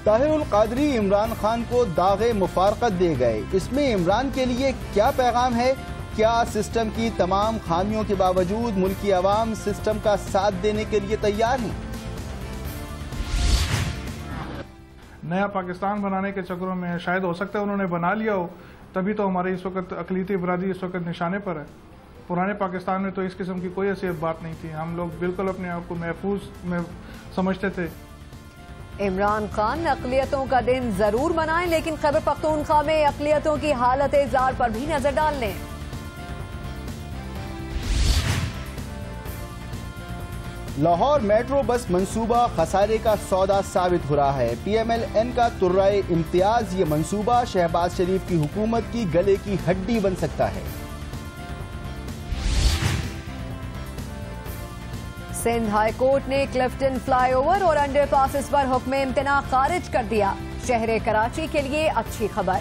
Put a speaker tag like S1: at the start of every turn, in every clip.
S1: طاہر القادری عمران خان کو داغ مفارقت دے گئے، اس میں عمران کے لیے کیا پیغام ہے؟ کیا سسٹم کی تمام خامیوں کے باوجود ملکی عوام سسٹم کا ساتھ دینے کے لیے تیار ہیں؟
S2: نیا پاکستان بنانے کے چکروں میں شاید ہو سکتا ہے انہوں نے بنا لیا ہو، تبھی تو ہمارے اس وقت اقلیتی برادری اس وقت نشانے پر ہے۔ پرانے پاکستان میں تو اس قسم کی کوئی حیثیت بات نہیں تھی، ہم لوگ بالکل اپنے آپ کو محفوظ میں سمجھتے تھے۔
S3: عمران خان اقلیتوں کا دن ضرور منائیں، لیکن خیبر پختونخوا میں اقلیتوں کی حالت زار پر بھی نظر ڈال لیں۔
S1: لاہور میٹرو بس منصوبہ خسارے کا سودا ثابت ہو رہا ہے۔ پی ایم ایل این کا ترائے امتیاز، یہ منصوبہ شہباز شریف کی حکومت کی گلے کی ہڈی بن سکتا ہے۔
S3: سندھ ہائی کورٹ نے کلفٹن فلائی اوور اور انڈر پاسز پر حکم امتناع خارج کر دیا، شہر کراچی کے لیے اچھی خبر۔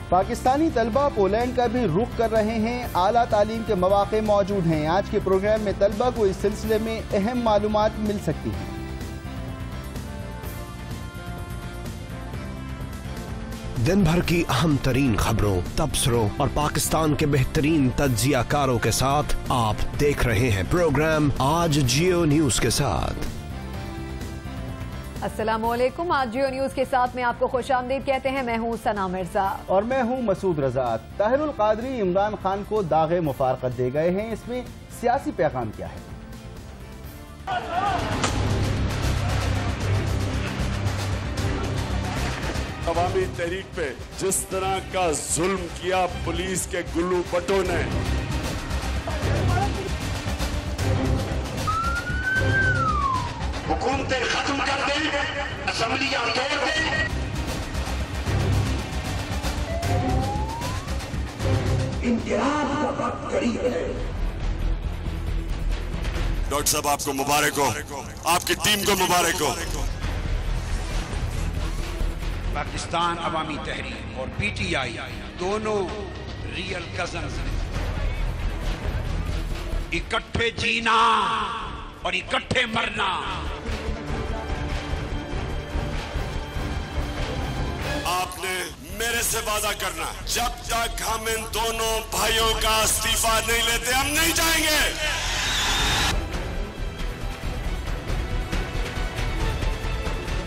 S1: پاکستانی طلبہ پولینڈ کا بھی رخ کر رہے ہیں، اعلیٰ تعلیم کے مواقع موجود ہیں۔ آج کے پروگرام میں طلبہ کو اس سلسلے میں اہم معلومات مل سکتی ہیں۔
S4: دن بھر کی اہم ترین خبروں، تبصروں اور پاکستان کے بہترین تجزیہ کاروں کے ساتھ آپ دیکھ رہے ہیں پروگرام آج جیو نیوز کے ساتھ۔
S3: السلام علیکم، آج جیو نیوز کے ساتھ میں آپ کو خوش آمدید کہتے ہیں، میں ہوں ثنا مرزا
S1: اور میں ہوں مسعود رضا۔ طاہر القادری عمران خان کو داغ مفارقت دے گئے ہیں، اس میں سیاسی پیغام کیا ہے؟
S5: عوامی تحریک پہ جس طرح کا ظلم کیا پولیس کے گلو بٹوں نے،
S6: حکومتیں ختم کر دیں، اسمبلیاں توڑ دیں، انقلاب کا وقت قریب ہے۔
S5: ڈاکٹر صاحب آپ کو مبارک ہو، آپ کی ٹیم کو مبارک ہو۔
S6: پاکستان عوامی تحریک اور پی ٹی آئی دونوں ریئل کزنز ہیں۔ اکٹھے جینا اور اکٹھے مرنا۔
S5: آپ نے میرے سے وعدہ کرنا، جب تک ہم ان دونوں بھائیوں کا استعفیٰ نہیں لیتے ہم نہیں جائیں گے۔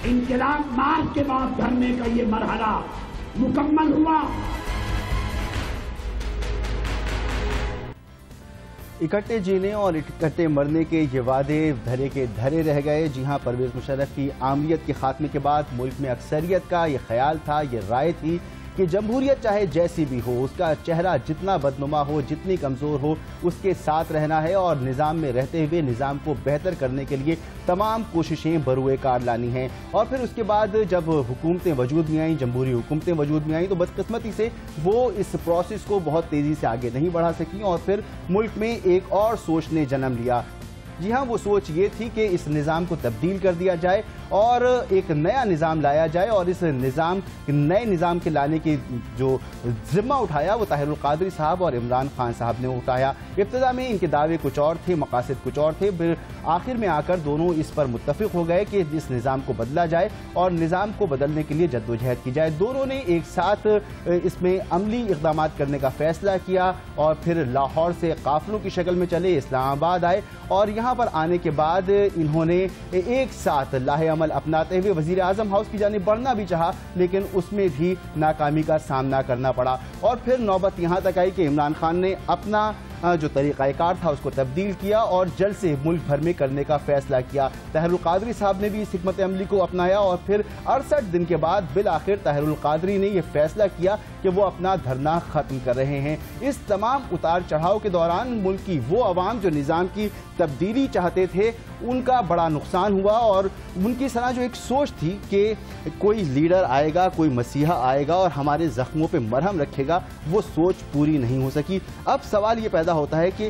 S7: انقلاب مارچ کے بعد دھرنے کا یہ مرحلہ مکمل ہوا۔
S1: اکٹھے جینے اور اکٹھے مرنے کے یہ وعدے دھرے کے دھرے رہ گئے۔ جی ہاں، پرویز مشرف کی آمریت کے خاتمے کے بعد ملک میں اکثریت کا یہ خیال تھا، یہ رائے تھی کہ جمہوریت چاہے جیسی بھی ہو، اس کا چہرہ جتنا بدنما ہو، جتنی کمزور ہو، اس کے ساتھ رہنا ہے اور نظام میں رہتے ہوئے نظام کو بہتر کرنے کے لیے تمام کوششیں بروئے کار لانی ہیں۔ اور پھر اس کے بعد جب حکومتیں وجود میں آئیں، جمہوری حکومتیں وجود میں آئیں، تو بدقسمتی سے وہ اس پروسیس کو بہت تیزی سے آگے نہیں بڑھا سکیں اور پھر ملک میں ایک اور سوچ نے جنم لیا۔ جی ہاں، وہ سوچ یہ تھی کہ اس نظام کو تبدیل کر دیا جائے اور ایک نیا نظام لایا جائے، اور اس نئے نظام کے لانے کی جو ذمہ اٹھایا وہ طاہر القادری صاحب اور عمران خان صاحب نے اٹھایا۔ ابتدا میں ان کے دعوے کچھ اور تھے، مقاصد کچھ اور تھے، پھر آخر میں آ کر دونوں اس پر متفق ہو گئے کہ اس نظام کو بدلا جائے اور نظام کو بدلنے کے لیے جدوجہد کی جائے۔ دونوں نے ایک ساتھ اس میں عملی اقدامات کرنے کا فیصلہ کیا اور پھر لاہور سے قافلوں کی شکل میں چلے، اسلام آباد آئے اور یہاں پر آنے کے بعد انہوں نے ایک ساتھ لاہ عمل اپناتے ہوئے وزیر اعظم ہاؤس کی جانب بڑھنا بھی چاہا، لیکن اس میں بھی ناکامی کا سامنا کرنا پڑا اور پھر نوبت یہاں تک آئی کہ عمران خان نے اپنا جو طریقہ کار تھا اس کو تبدیل کیا اور جلد سے ملک بھر میں کرنے کا فیصلہ کیا۔ طاہر القادری صاحب نے بھی اس حکمت عملی کو اپنایا اور پھر 68 دن کے بعد بالآخر طاہر القادری نے یہ فیصلہ کیا کہ وہ اپنا دھرنا ختم کر رہے ہیں۔ اس تمام اتار چڑھاؤ کے دوران ملک کی وہ عوام جو نظام کی تبدیلی چاہتے تھے ان کا بڑا نقصان ہوا اور ان کی طرح جو ایک سوچ تھی کہ کوئی لیڈر آئے گا، کوئی مسیحا آئے گا اور ہمارے زخموں پہ مرہم رکھے گا، وہ سوچ پوری نہیں ہو سکی۔ اب سوال یہ پیدا ہوتا ہے کہ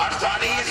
S6: 48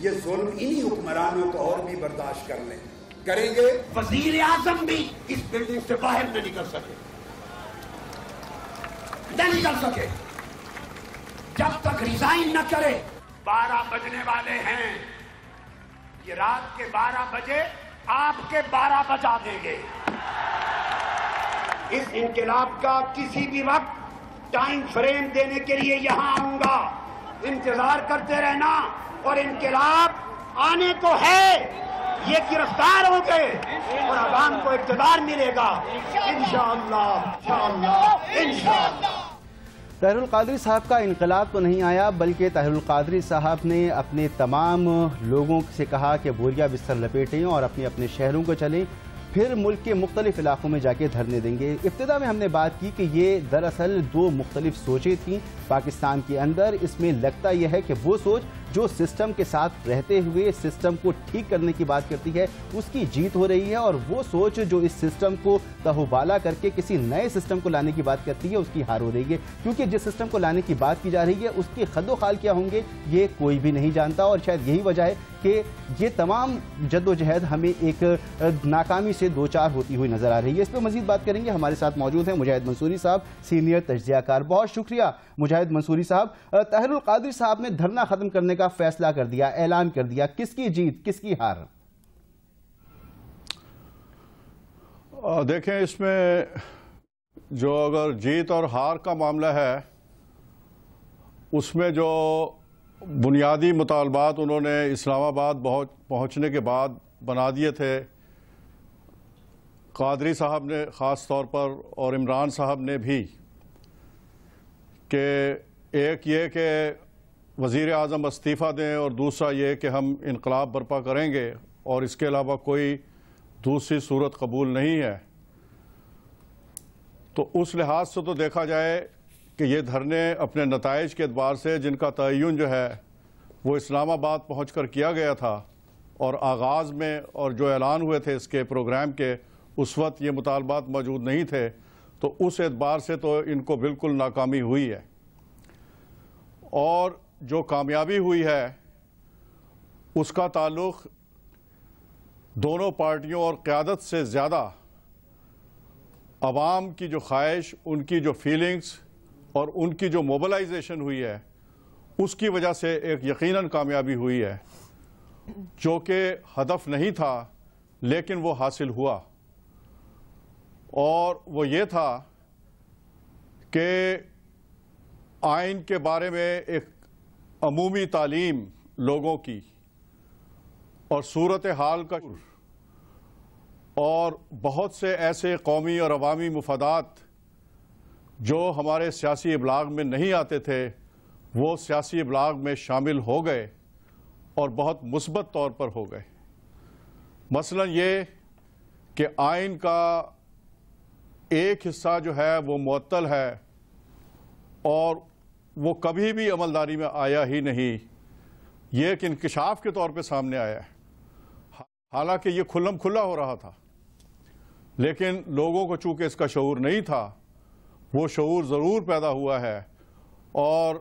S7: یہ ظلم انہی حکمرانوں کو اور بھی برداشت کر لیں کریں گے. وزیر اعظم بھی اس بلڈنگ سے باہر نہ نکل سکے جب تک ریزائن نہ کرے. 12 بجنے والے ہیں، یہ رات کے 12 بجے آپ کے 12 بجا دیں گے. اس انقلاب کا کسی بھی وقت ٹائم فریم دینے کے لیے یہاں آؤں گا. انتظار کرتے رہنا، اور انقلاب آنے کو ہے. یہ گرفتار ہو گئے اور عوام کو اقتدار ملے گا انشاءاللہ انشاءاللہ.
S1: طاہر القادری صاحب کا انقلاب تو نہیں آیا، بلکہ طاہر القادری صاحب نے اپنے تمام لوگوں سے کہا کہ بوریا بستر لپیٹیں اور اپنے اپنے شہروں کو چلیں، پھر ملک کے مختلف علاقوں میں جا کے دھرنے دیں گے. ابتدا میں ہم نے بات کی کہ یہ دراصل 2 مختلف سوچیں تھیں پاکستان کے اندر. اس میں لگتا یہ ہے کہ وہ سوچ جو سسٹم کے ساتھ رہتے ہوئے سسٹم کو ٹھیک کرنے کی بات کرتی ہے اس کی جیت ہو رہی ہے، اور وہ سوچ جو اس سسٹم کو تہوبالا کر کے کسی نئے سسٹم کو لانے کی بات کرتی ہے اس کی ہار ہو رہی ہے. کیونکہ جس سسٹم کو لانے کی بات کی جا رہی ہے اس کے خد و خال کیا ہوں گے یہ کوئی بھی نہیں جانتا، اور شاید یہی وجہ ہے کہ یہ تمام جد و جہد ہمیں ایک ناکامی سے دوچار ہوتی ہوئی نظر آ رہی ہے. اس پہ مزید بات کریں گے. ہمارے ساتھ موجود ہیں مجاہد منصوری صاحب، سینئر تجزیہ کار. بہت شکریہ مجاہد منصوری صاحب. طاہر القادری صاحب نے دھرنا ختم کرنے کا فیصلہ کر دیا، اعلان کر دیا. کس کی جیت کس کی ہار؟
S8: دیکھیں، اس میں جو اگر جیت اور ہار کا معاملہ ہے اس میں جو بنیادی مطالبات انہوں نے اسلام آباد پہنچنے کے بعد بنا دیے تھے قادری صاحب نے خاص طور پر اور عمران صاحب نے بھی، کہ ایک یہ کہ وزیر اعظم استعفیٰ دیں اور دوسرا یہ کہ ہم انقلاب برپا کریں گے اور اس کے علاوہ کوئی دوسری صورت قبول نہیں ہے. تو اس لحاظ سے تو دیکھا جائے کہ یہ دھرنے اپنے نتائج کے اعتبار سے جن کا تعین جو ہے وہ اسلام آباد پہنچ کر کیا گیا تھا، اور آغاز میں اور جو اعلان ہوئے تھے اس کے پروگرام کے اس وقت یہ مطالبات موجود نہیں تھے، تو اس اعتبار سے تو ان کو بالکل ناکامی ہوئی ہے. اور جو کامیابی ہوئی ہے اس کا تعلق دونوں پارٹیوں اور قیادت سے زیادہ عوام کی جو خواہش، ان کی جو فیلنگز اور ان کی جو موبلائزیشن ہوئی ہے اس کی وجہ سے ایک یقیناً کامیابی ہوئی ہے، جو کہ ہدف نہیں تھا لیکن وہ حاصل ہوا. اور وہ یہ تھا کہ آئین کے بارے میں ایک عمومی تعلیم لوگوں کی اور صورتحال کا، اور بہت سے ایسے قومی اور عوامی مفادات جو ہمارے سیاسی ابلاغ میں نہیں آتے تھے وہ سیاسی ابلاغ میں شامل ہو گئے اور بہت مثبت طور پر ہو گئے. مثلا یہ کہ آئین کا ایک حصہ جو ہے وہ معطل ہے اور وہ کبھی بھی عملداری میں آیا ہی نہیں، یہ ایک انکشاف کے طور پہ سامنے آیا ہے. حالانکہ یہ کھلم کھلا ہو رہا تھا لیکن لوگوں کو چونکہ اس کا شعور نہیں تھا، وہ شعور ضرور پیدا ہوا ہے، اور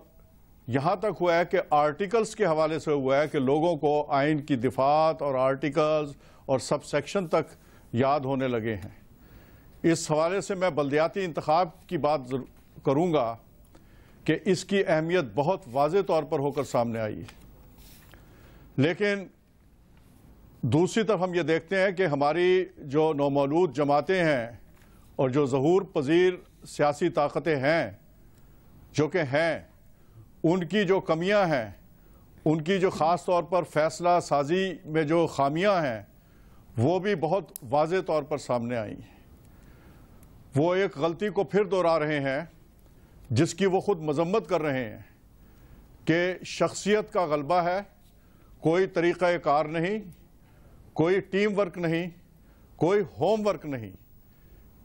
S8: یہاں تک ہوا ہے کہ آرٹیکلز کے حوالے سے ہوا ہے کہ لوگوں کو آئین کی دفعات اور آرٹیکلز اور سب سیکشن تک یاد ہونے لگے ہیں. اس حوالے سے میں بلدیاتی انتخاب کی بات کروں گا کہ اس کی اہمیت بہت واضح طور پر ہو کر سامنے آئی ہے. لیکن دوسری طرف ہم یہ دیکھتے ہیں کہ ہماری جو نومولود جماعتیں ہیں اور جو ظہور پذیر سیاسی طاقتیں ہیں جو کہ ہیں، ان کی جو کمیاں ہیں، ان کی جو خاص طور پر فیصلہ سازی میں جو خامیاں ہیں وہ بھی بہت واضح طور پر سامنے آئی ہیں. وہ ایک غلطی کو پھر دہرا رہے ہیں جس کی وہ خود مذمت کر رہے ہیں کہ شخصیت کا غلبہ ہے، کوئی طریقہ کار نہیں، کوئی ٹیم ورک نہیں، کوئی ہوم ورک نہیں.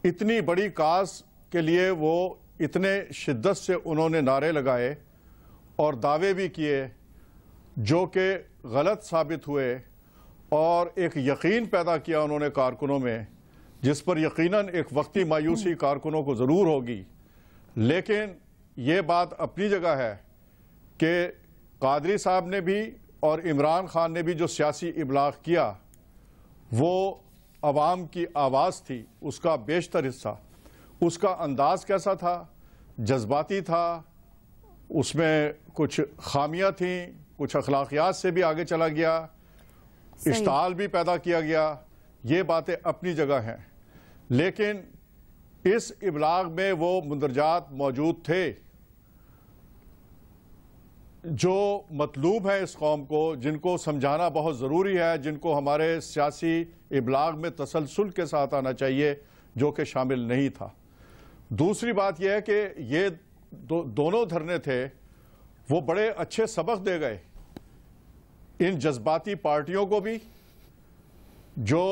S8: اتنی بڑی کاز کے لیے وہ اتنے شدت سے انہوں نے نعرے لگائے اور دعوے بھی کیے جو کہ غلط ثابت ہوئے، اور ایک یقین پیدا کیا انہوں نے کارکنوں میں جس پر یقیناً ایک وقتی مایوسی کارکنوں کو ضرور ہوگی. لیکن یہ بات اپنی جگہ ہے کہ قادری صاحب نے بھی اور عمران خان نے بھی جو سیاسی ابلاغ کیا وہ عوام کی آواز تھی، اس کا بیشتر حصہ. اس کا انداز کیسا تھا؟ جذباتی تھا، اس میں کچھ خامیاں تھیں، کچھ اخلاقیات سے بھی آگے چلا گیا، اشتعال بھی پیدا کیا گیا. یہ باتیں اپنی جگہ ہیں، لیکن اس ابلاغ میں وہ مندرجات موجود تھے جو مطلوب ہیں اس قوم کو، جن کو سمجھانا بہت ضروری ہے، جن کو ہمارے سیاسی ابلاغ میں تسلسل کے ساتھ آنا چاہیے، جو کہ شامل نہیں تھا. دوسری بات یہ ہے کہ یہ دونوں دھرنے تھے وہ بڑے اچھے سبق دے گئے ان جذباتی پارٹیوں کو بھی، جو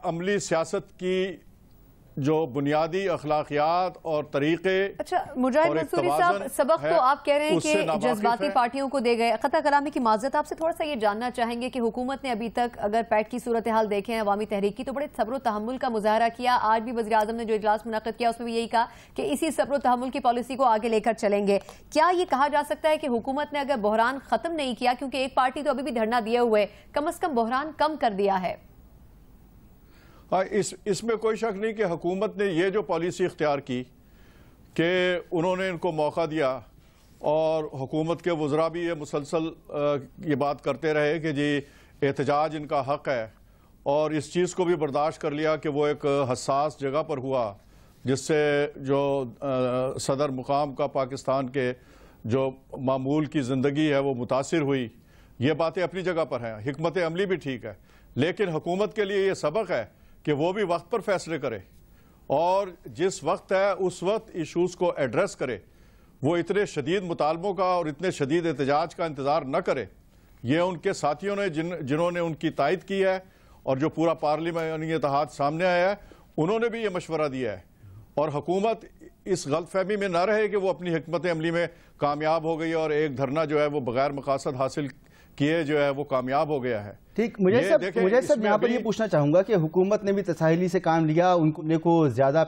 S8: عملی سیاست کی جو بنیادی اخلاقیات اور طریقے.
S3: اچھا مجاہد منصوری صاحب، سبق تو آپ کہہ رہے ہیں کہ جذباتی پارٹیوں کو دے گئے. قطع کلامی کی معذرت، آپ سے تھوڑا سا یہ جاننا چاہیں گے کہ حکومت نے ابھی تک اگر پیٹ کی صورتحال دیکھیں عوامی تحریک کی تو بڑے صبر و تحمل کا مظاہرہ کیا. آج بھی وزیر اعظم نے جو اجلاس منعقد کیا اس میں بھی یہی کہا کہ اسی صبر و تحمل کی پالیسی کو آگے لے کر چلیں گے. کیا یہ کہا جا سکتا ہے کہ حکومت نے اگر بحران ختم نہیں کیا، کیونکہ ایک پارٹی تو ابھی بھی دھرنا دیے ہوئے، کم از کم بحران کم کر دیا ہے؟
S8: اس میں کوئی شک نہیں کہ حکومت نے یہ جو پالیسی اختیار کی کہ انہوں نے ان کو موقع دیا، اور حکومت کے وزراء بھی یہ مسلسل یہ بات کرتے رہے کہ جی احتجاج ان کا حق ہے، اور اس چیز کو بھی برداشت کر لیا کہ وہ ایک حساس جگہ پر ہوا جس سے جو صدر مقام کا پاکستان کے جو معمول کی زندگی ہے وہ متاثر ہوئی. یہ باتیں اپنی جگہ پر ہیں، حکمت عملی بھی ٹھیک ہے، لیکن حکومت کے لیے یہ سبق ہے کہ وہ بھی وقت پر فیصلے کرے، اور جس وقت ہے اس وقت ایشوز کو ایڈریس کرے. وہ اتنے شدید مطالبوں کا اور اتنے شدید احتجاج کا انتظار نہ کرے. یہ ان کے ساتھیوں نے جنہوں نے ان کی تائید کی ہے، اور جو پورا پارلیمانی اتحاد سامنے آیا ہے، انہوں نے بھی یہ مشورہ دیا ہے. اور حکومت اس غلط فہمی میں نہ رہے کہ وہ اپنی حکمت عملی میں کامیاب ہو گئی اور ایک دھرنا جو ہے وہ بغیر مقاصد حاصل کیے جو ہے وہ کامیاب ہو گیا ہے.
S1: ٹھیک، مجھے سب یہاں پر یہ پوچھنا چاہوں گا کہ حکومت نے بھی تساہلی سے کام لیا، ان کو زیادہ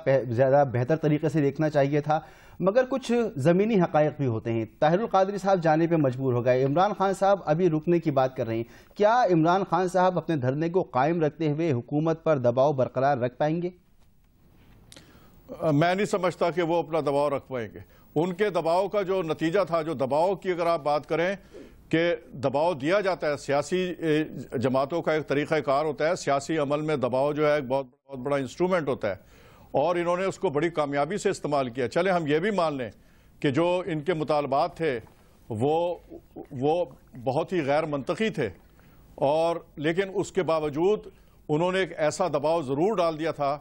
S1: بہتر طریقے سے دیکھنا چاہیے تھا، مگر کچھ زمینی حقائق بھی ہوتے ہیں. طاہر القادری صاحب جانے پہ مجبور ہو گئے، عمران خان صاحب ابھی رکنے کی بات کر رہے ہیں. کیا عمران خان صاحب اپنے دھرنے کو قائم رکھتے ہوئے حکومت پر دباؤ برقرار رکھ پائیں گے؟
S8: میں نہیں سمجھتا کہ وہ اپنا دباؤ رکھ پائیں گے. ان کے دباؤ کا جو نتیجہ تھا، جو دباؤ کی اگر آپ بات کریں کہ دباؤ دیا جاتا ہے، سیاسی جماعتوں کا ایک طریقہ کار ہوتا ہے، سیاسی عمل میں دباؤ جو ہے ایک بہت بڑا انسٹرومنٹ ہوتا ہے، اور انہوں نے اس کو بڑی کامیابی سے استعمال کیا. چلے ہم یہ بھی مان لیں کہ جو ان کے مطالبات تھے وہ بہت ہی غیر منطقی تھے، اور لیکن اس کے باوجود انہوں نے ایک ایسا دباؤ ضرور ڈال دیا تھا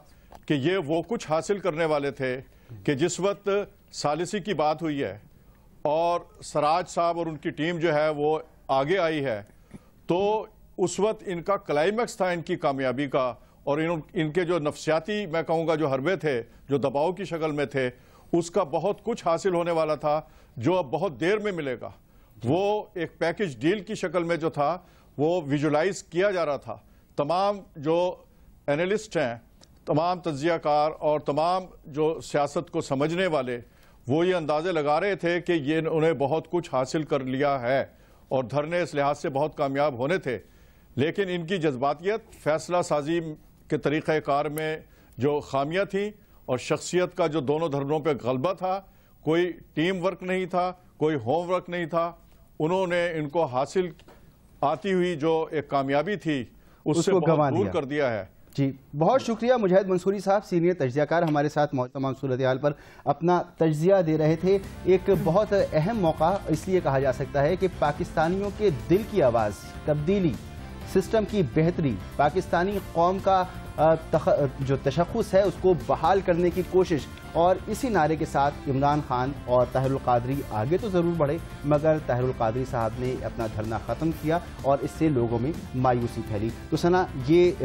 S8: کہ یہ وہ کچھ حاصل کرنے والے تھے کہ جس وقت ثالثی کی بات ہوئی ہے اور سراج صاحب اور ان کی ٹیم جو ہے وہ آگے آئی ہے، تو اس وقت ان کا کلائمیکس تھا ان کی کامیابی کا. اور ان کے جو نفسیاتی میں کہوں گا جو حربے تھے، جو دباؤ کی شکل میں تھے، اس کا بہت کچھ حاصل ہونے والا تھا جو اب بہت دیر میں ملے گا. وہ ایک پیکج ڈیل کی شکل میں جو تھا وہ ویژولائز کیا جا رہا تھا. تمام جو اینالسٹ ہیں، تمام تجزیہ کار اور تمام جو سیاست کو سمجھنے والے، وہ یہ اندازے لگا رہے تھے کہ یہ انہیں بہت کچھ حاصل کر لیا ہے اور دھرنے اس لحاظ سے بہت کامیاب ہونے تھے. لیکن ان کی جذباتیت، فیصلہ سازی کے طریقہ کار میں جو خامیاں تھیں، اور شخصیت کا جو دونوں دھرنوں پہ غلبہ تھا، کوئی ٹیم ورک نہیں تھا، کوئی ہوم ورک نہیں تھا، انہوں نے ان کو حاصل آتی ہوئی جو ایک کامیابی تھی اس سے بہت دور کر دیا ہے.
S1: جی بہت شکریہ. مجاہد منصوری صاحب سینئر تجزیہ کار ہمارے ساتھ تمام صورتحال پر اپنا تجزیہ دے رہے تھے. ایک بہت اہم موقع اس لیے کہا جا سکتا ہے کہ پاکستانیوں کے دل کی آواز، تبدیلی، سسٹم کی بہتری، پاکستانی قوم کا جو تشخص ہے اس کو بحال کرنے کی کوشش، اور اسی نعرے کے ساتھ عمران خان اور طاہر القادری آگے تو ضرور بڑھے، مگر طاہر القادری صاحب نے اپنا دھرنا ختم کیا اور اس سے لوگوں میں مایوسی پھیلی. تو سنا یہ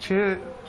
S2: 6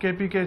S2: KPK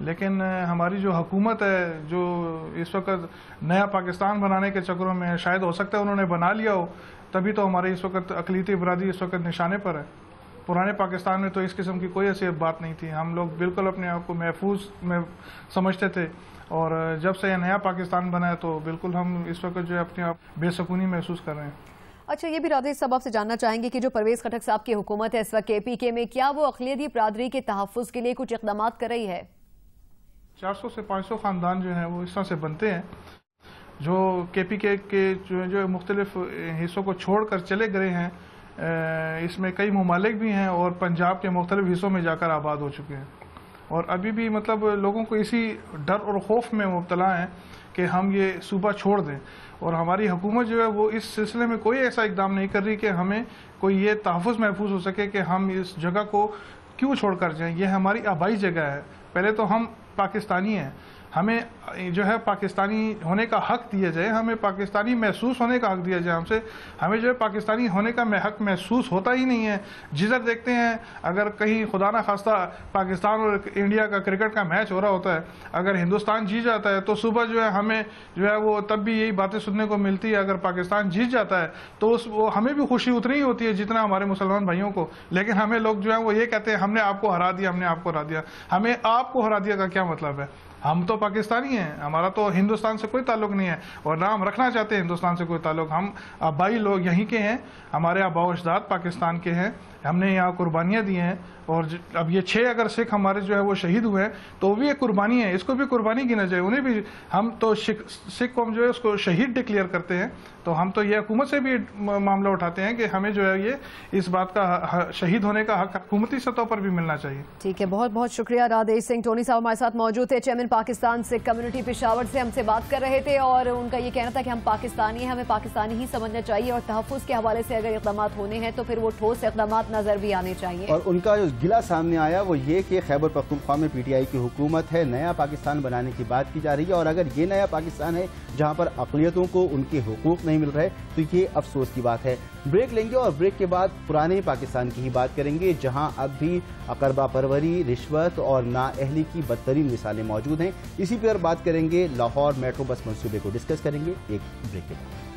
S2: لیکن ہماری جو حکومت ہے جو اس وقت نیا پاکستان بنانے کے چکروں میں شاید ہو سکتا ہے انہوں نے بنا لیا ہو، تبھی تو ہماری اس وقت اقلیتی برادری اس وقت نشانے پر ہے۔ پرانے پاکستان میں تو اس قسم کی کوئی ایسی بات نہیں تھی، ہم لوگ بالکل اپنے آپ کو محفوظ میں سمجھتے تھے، اور جب سے یہ نیا پاکستان بنا ہے تو بالکل ہم اس وقت جو ہے اپنے آپ بے سکونی محسوس کر رہے ہیں۔
S3: اچھا، یہ بھی راضی صاحب آپ سے جاننا چاہیں گے کہ جو پرویز خٹک صاحب کی حکومت ہے اس وقت KPK میں، کیا وہ اقلیتی برادری کے تحفظ کے لیے کچھ اقدامات کر رہی ہے؟
S2: 400 سے 500 خاندان جو ہیں وہ اس طرح سے بنتے ہیں جو KPK کے جو مختلف حصوں کو چھوڑ کر چلے گئے ہیں۔ اس میں کئی ممالک بھی ہیں اور پنجاب کے مختلف حصوں میں جا کر آباد ہو چکے ہیں، اور ابھی بھی مطلب لوگوں کو اسی ڈر اور خوف میں مبتلا ہیں کہ ہم یہ صوبہ چھوڑ دیں، اور ہماری حکومت جو ہے وہ اس سلسلے میں کوئی ایسا اقدام نہیں کر رہی کہ ہمیں کوئی یہ تحفظ محفوظ ہو سکے کہ ہم اس جگہ کو کیوں چھوڑ کر جائیں۔ یہ ہماری آبائی جگہ ہے، پہلے تو ہم پاکستانی ہیں، ہمیں جو ہے پاکستانی ہونے کا حق دیا جائے، ہمیں پاکستانی محسوس ہونے کا حق دیا جائے، ہمیں جو ہے پاکستانی ہونے کا حق محسوس ہوتا ہی نہیں ہے۔ جدھر دیکھتے ہیں اگر کہیں خدا نہ خواستہ پاکستان اور انڈیا کا کرکٹ کا میچ ہو رہا ہوتا ہے، اگر ہندوستان جیت جاتا ہے تو صبح جو ہے ہمیں جو ہے وہ تب بھی یہی باتیں سننے کو ملتی ہے، اگر پاکستان جیت جاتا ہے تو ہمیں بھی خوشی اتنی ہی ہوتی ہے جتنا ہمارے مسلمان بھائیوں کو، لیکن ہمیں لوگ جو ہے وہ یہ کہتے ہیں ہم نے آپ کو ہرا دیا، ہم نے آپ کو ہرا دیا۔ ہمیں آپ کو ہرا دیا کا کیا مطلب ہے؟ ہم تو پاکستانی ہیں، ہمارا تو ہندوستان سے کوئی تعلق نہیں ہے، اور نہ ہم رکھنا چاہتے ہیں ہندوستان سے کوئی تعلق۔ ہم آبائی لوگ یہیں کے ہیں، ہمارے آباء و اجداد پاکستان کے ہیں، ہم نے یہاں قربانیاں دی ہیں، اور اب یہ 6 اگر سکھ ہمارے جو ہے وہ شہید ہوئے ہیں تو وہ بھی ایک قربانی ہے، اس کو بھی قربانی گنا جائے، انہیں بھی ہم تو سکھ قوم جو ہے اس کو شہید ڈکلیئر کرتے ہیں، تو ہم تو یہ حکومت سے بھی معاملہ اٹھاتے ہیں کہ ہمیں جو ہے یہ اس بات کا شہید ہونے کا حق حکومتی سطح پر بھی ملنا چاہیے۔
S3: ٹھیک ہے، بہت بہت شکریہ۔ رادیش سنگھ ٹونی صاحب ہمارے ساتھ موجود تھے، چیئرمین پاکستان سکھ کمیونٹی پشاور سے ہم سے بات کر رہے تھے، اور ان کا یہ کہنا تھا کہ ہم پاکستانی ہیں، ہمیں پاکستانی ہی سمجھنا چاہیے، اور تحفظ کے حوالے سے اگر اقدامات ہونے ہیں تو پھر وہ ٹھوس اقدامات نظر بھی آنے چاہیے۔
S1: اور ان کا جو گلہ سامنے آیا وہ یہ کہ خیبر پختونخوا میں PTI کی حکومت ہے، نیا پاکستان بنانے کی بات کی جا رہی ہے، اور اگر یہ نیا پاکستان ہے جہاں پر اقلیتوں کو ان کے حقوق نہیں مل رہے تو یہ افسوس کی بات ہے۔ بریک لیں گے اور بریک کے بعد پرانے پاکستان کی ہی بات کریں گے جہاں اب بھی اقربا پروری، رشوت اور نااہلی کی بدترین مثالیں موجود ہیں۔ اسی پر بات کریں گے، لاہور میٹرو بس منصوبے کو ڈسکس کریں گے ایک بریک کے بعد۔